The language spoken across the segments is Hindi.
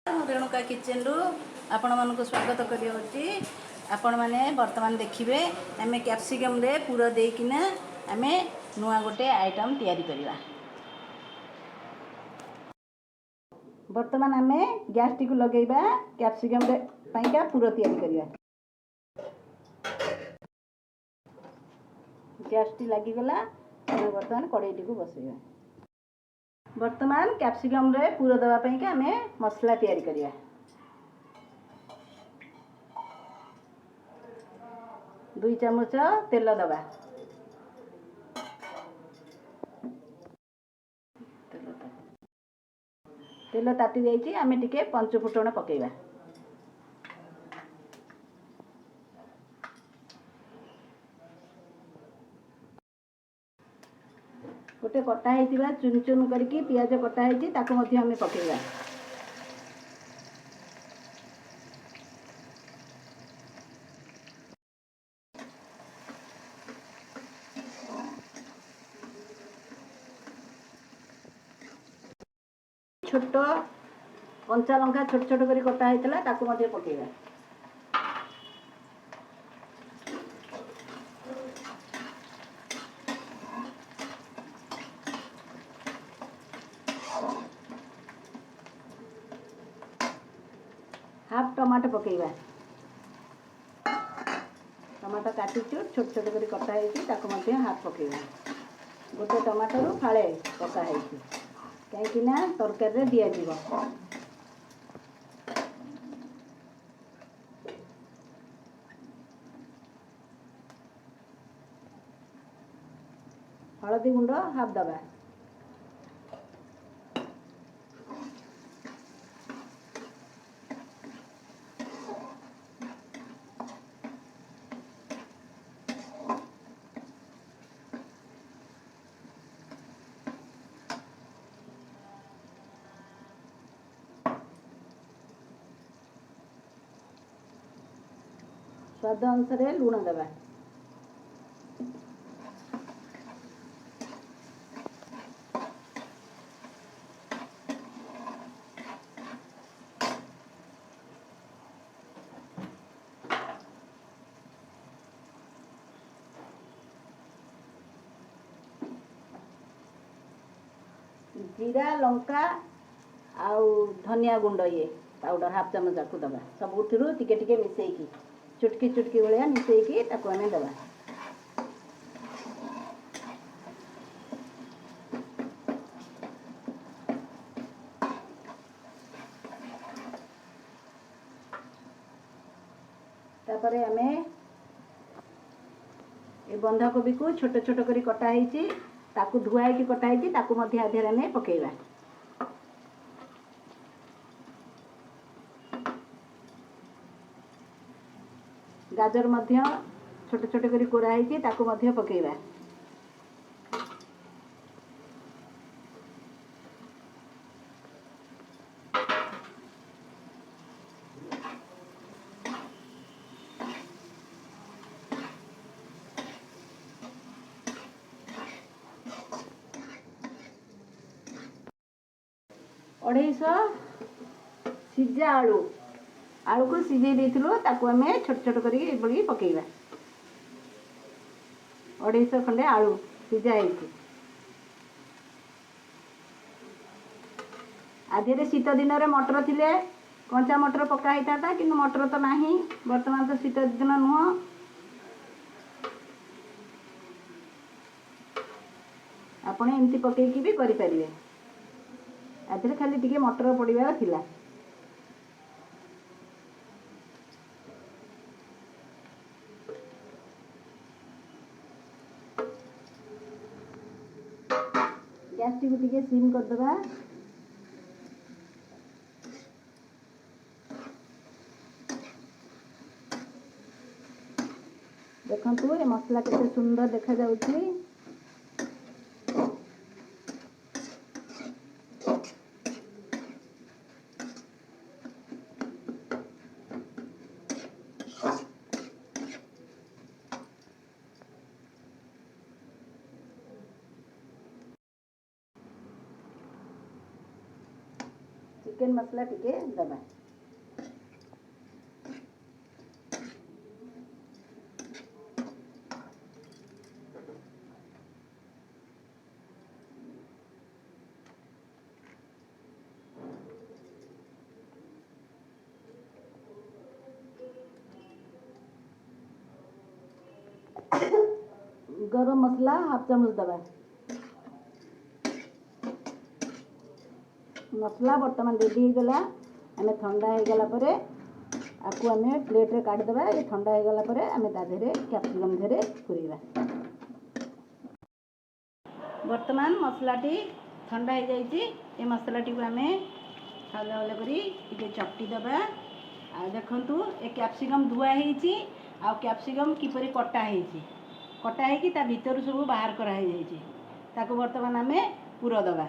रेणुका किचन रु आपण मानक स्वागत करी आपण मैंने बर्तमान देखिए आम कैप्सिकम रे पूरा देकिना आम नुआ गोटे आइटम तैयारी करवा। बर्तमान आम गैस टी लगेगा कैप्सिकम रे पाइका पूरा तैयारी करवा। गैस टी लगिगला बर्तमान कड़ाई टी को बसैया। बर्तमान कैप्सिकम रे पूरा दवापाई आम मसला तैयारी करवा। दुई चामच तेल दबा। तेल ताती जाइए आम टिके पंच फुटण पकेवा। गोटे कटा होता चुन चुन करके पियाज कटा होती आम पकेवा। छोट कंचा लंका छोट छोट कर कटा होता पकेवा। हाफ टमाटो पकेवा। टमाटो काटिचु छोट छोट कर कटा होती हाफ पकेवा। गोटे टमाटर फाड़े पकाई कहीं तरकारी दिज्व। हलदी गुंड हाफ दबा। स्वाद अनुसार लुण दबा। जीरा लंका आउ धनिया गुंड ये पाउडर हाफ चामच को दबा। सबुठ टिके टिके मिसेकी चुटकी चुटकी भाया मिसेकी आम दबा। तापर आम ए बंधाकोबी को छोट छोट कर कटा होती धुआई कटा होती आधे आम पकेवा। गाजर मध्य छोट छोट कर कोरा होती पकेवा। अढ़ाई सिझा आलू आलू को सिझे देथिलु आम छोट छोट कर पकेवा। अढ़ाई खंडे आलू सिझा होती आधे शीत दिन में मटर थिले कंचा मटर पका होता कि मटर तो नहीं बर्तमान तो शीत दिन नुह। आपण एमती पकईकी भी करें आधे खाली टिके मटर पड़ार थिला। गैस टी टिके सिम करदबा। देखंतु ए मसला केते सुंदर देखा जाउछि। चिकेन मसला टिके दबा। गरम मसला हाफ चामच दबा। मसला बर्तमान रेडी हो गला। आम ठंडा हो गला पर आपको आम प्लेट रे काढ़ी देबा। ये ठंडा हो गला पर आम ता देहरे कैप्सिकम देहरे पुरेबा। बर्तमान मसलाटी ठंडा हो जाइए। ये मसलाटी को आम हल्ला हल्ला करी टिके चकटी देबा। आ देखंतु ए कैप्सिकम धुआ होईची। आ कैप्सिकम किपरि कटा होईची, कटा होईकी ता भीतर सब बाहर करा हो जाइए। ताको बर्तमान आम पूरा देबा।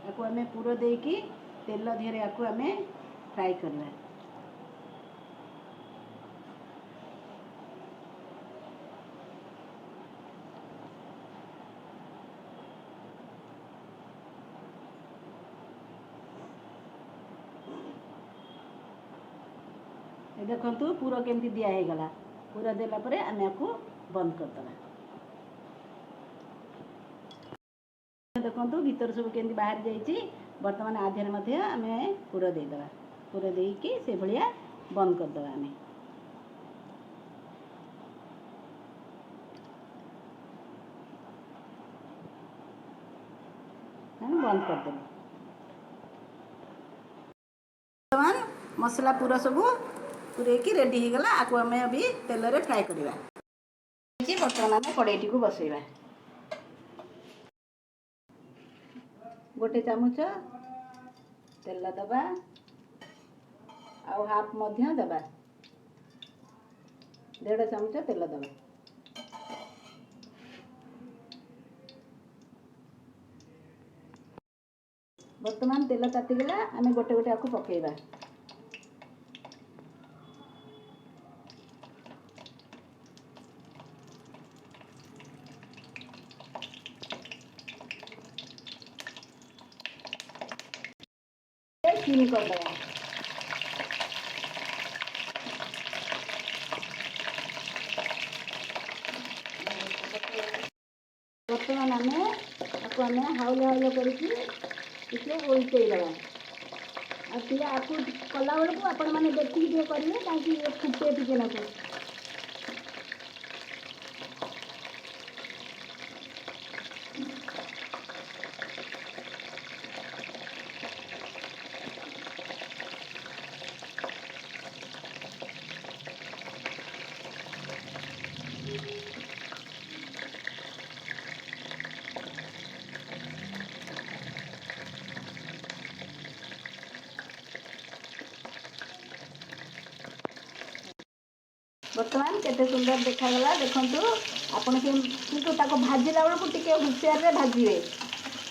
आपको आम पूरा देकी तेल धीरे आपको आम फ्राई करवा। देखंतु पूरा केमती दिया हो गला। पूरा देला परे आम आपको बंद कर देबा। देखंतु भीतर सब केमती बाहर जाइए। बर्तमान आधे मध्य आम पूरा देदेबा। पूरा देकी से भलिया बंद कर देबा। आम बंद कर देबा। बर्तमान मसला पूरा सब पूरे की रेडी हो गला। आपको आम अभी तेल रे फ्राई करवा। बर्तमान आम कड़ाईटी को बसैबा। गोटे चामच तेल दबा। आउ हाफ मध्य दबा। 1.5 चामच तेल दबा। बर्तमान तेल तातीगला। आम गोटे गोटे आपको पकेबा। चीनी कर देगा। बर्तमान आम आपको आम हाउले हाउले करके उल्टे देवा। आपको कला बेलू आपण मैंने देखिए करेंगे कहीं फुटे टे ना। बर्तमान केते सुंदर देखागला। देखंतु आपण किंतु ताको भाजिला बेलू टिके हुसियार रे भाजिबे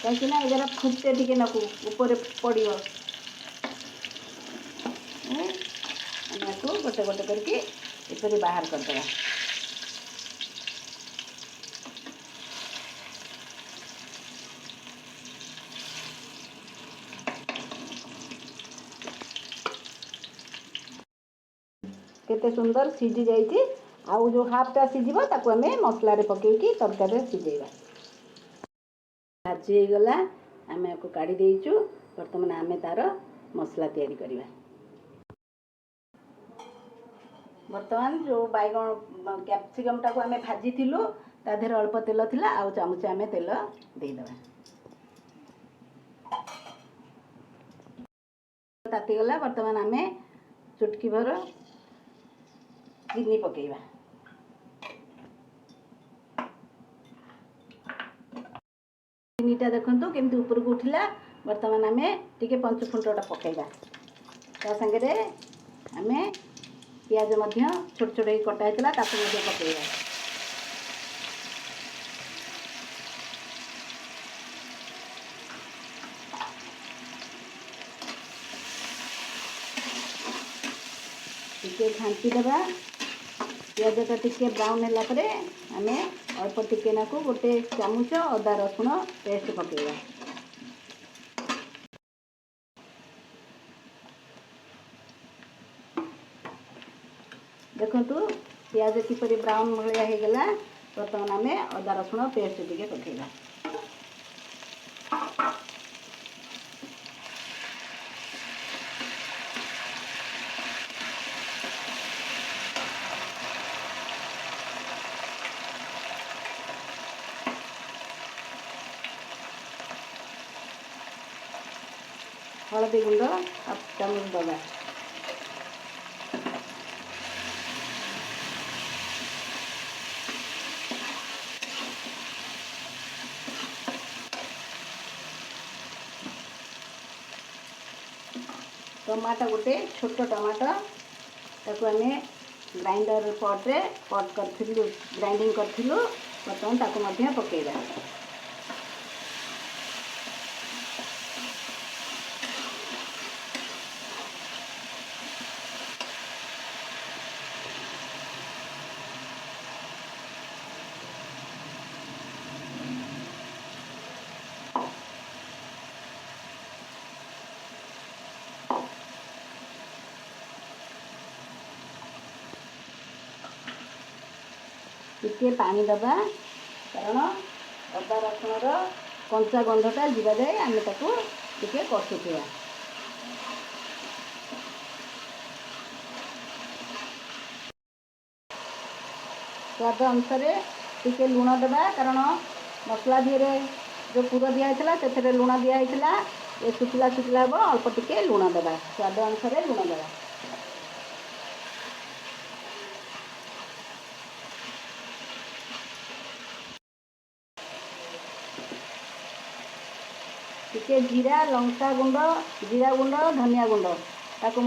कहीं ना एजरा फुटे टिके नाकू ऊपर पड़ियो। गोटे गोटे करके इपरि बाहर कर देबा। केते सुंदर सीझी जाइए। आउ जो हाफटा सीझिबो ताको आम मसला रे पकेकी तरकारी सीझेबा। भाजी गला आम आपको काढ़ी देइचु। बर्तमान आम तार मसला तैयारी करवा। बर्तमान जो बैगन कैप्सिकम टाको आम भाजी थिलु ता देहरे अल्प तेल थिला। आउ चामच आम तेल देदेबा। तातीगला। बर्तमान आम चुटकी भर चीनी पकेबा। चीनीटा देखंतु केमती ऊपर को उठिला। बर्तमान आम टिके 5 फुंटटा पकेबा। ता संगे आम पियाज मध्य छोट छोट कटा होता ताको मध्य पकेबा। टिके घांटी देबा। पियाजटा टिके ब्राउन होला परे आम अल्प टिके नाकु गोटे चामच अदा रसुण पेस्ट पकेगा। देखु पियाज किपरि ब्राउन भाया हो गला। बर्तमान आम अदा रसुण पेस्ट टिके पकेगा। हलदी गुंड हाफ चामच दबा। टमाटो गोटे छोट टमाटो ताको आम ग्राइंडर पट्रे कट करूँ ग्राइंडिंग करूँ। बर्तमान ताको पकेगा। टिके पानी दबा कारण अदा रसुण कंचा गंधटा जीवा जाए आम ताको टिके कषुवा। स्वाद अनुसार टिके लुण देवा कारण मसला धीरे जो पुर दिखाई से लुण दिखाई ये शुखला शुखला हम अल्प टिके लुण देवा। स्वाद अनुसार लुण देवा। टिके जीरा लंका गुंड जीरा गुंड धनिया गुंड ताको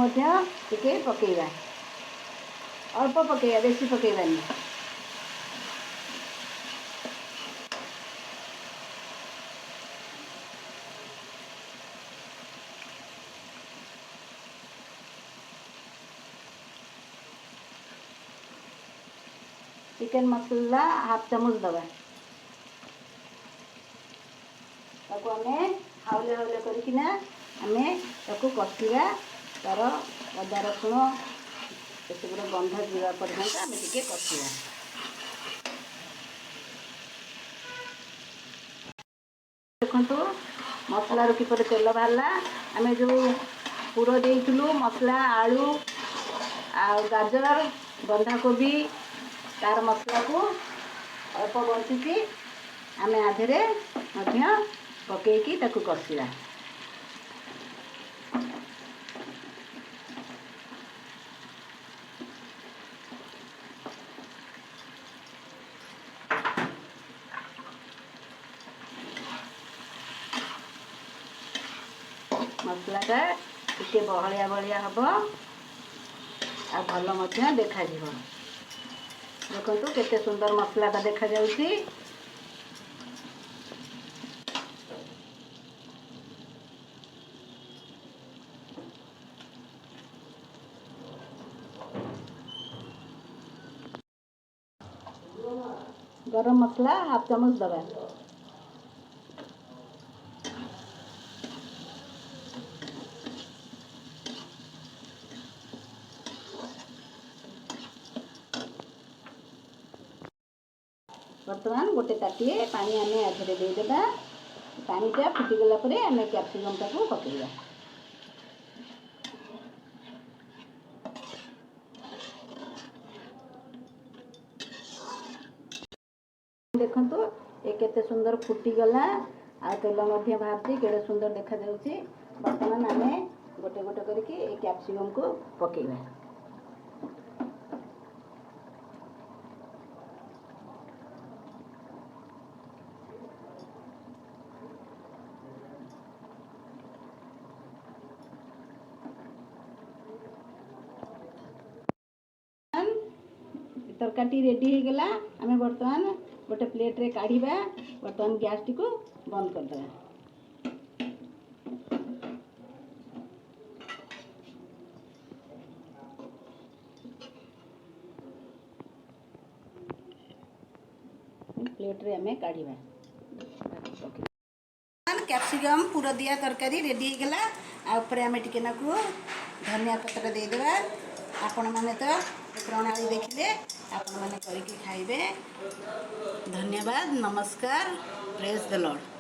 टिके पकेगा। अल्प पकेगा बेसी पकेबानी। चिकन मसाला हाफ चामच दबा। ताको आम हाउले हाउले करकिना आमे ताको कषिया। तार अदा रसुण एसबूर गंध जीवा पर्यंत आम टिके कषिया। देखु मसला किपर तेल बाहरला। आम जो पुर देलु मसला आलू आ गाजर बंधाकोबी तार मसला को अल्प बंची आम आधे पकईकी ताकू कषिया। मसलाटा टिके बहलिया बहलिया हम आ भल देखा। देखु केते सुंदर मसलाटा देखा जाउची। गरम मसला हाफ चामच दबा। बर्तमान गोटे ताटिए पानी आम आधे देदेबा। पानीटा फुटीगला आम कैप्सिकम टाको पकेगा। देखु ये केते सुंदर फुटीगला आ तेल बाहर केड़े सुंदर देखा जाउची। बर्तमान आम गोटे गोटे करके कैप्सिकम को पकेगा। तरकारी रेडी हो गला। आम बर्तमान गोटे प्लेट रे काढ़ा। बर्तमान गैस टी को बंद कर देगा। प्लेट रे आमे काढ़िबा। कैप्सिकम पूरा दिया तरकारी रेडी हो गला। आ ऊपर आमे टिके नाकू धनिया पत्र दे देबा। आपण माने तो प्रणाली देखिले आपण माने करके खाइबे। धन्यवाद, नमस्कार, प्रेज द लॉर्ड।